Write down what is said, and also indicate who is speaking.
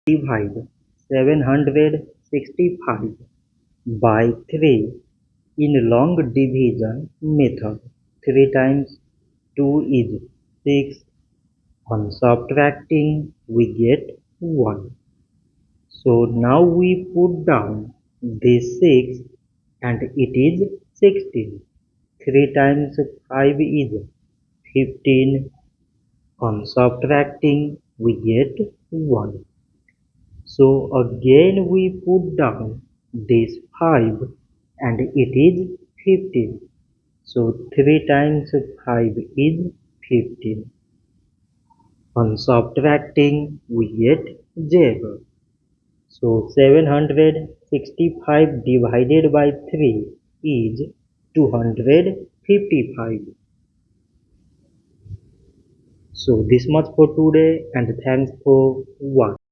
Speaker 1: Divide 765 by 3 in long division method. 3 times 2 is 6. On subtracting we get 1. So now we put down this 6 and it is 16. 3 times 5 is 15. On subtracting we get 1. So again we put down this 5 and it is 15. So 3 times 5 is 15. On subtracting we get 0. So 765 divided by 3 is 255. So this much for today and thanks for watching.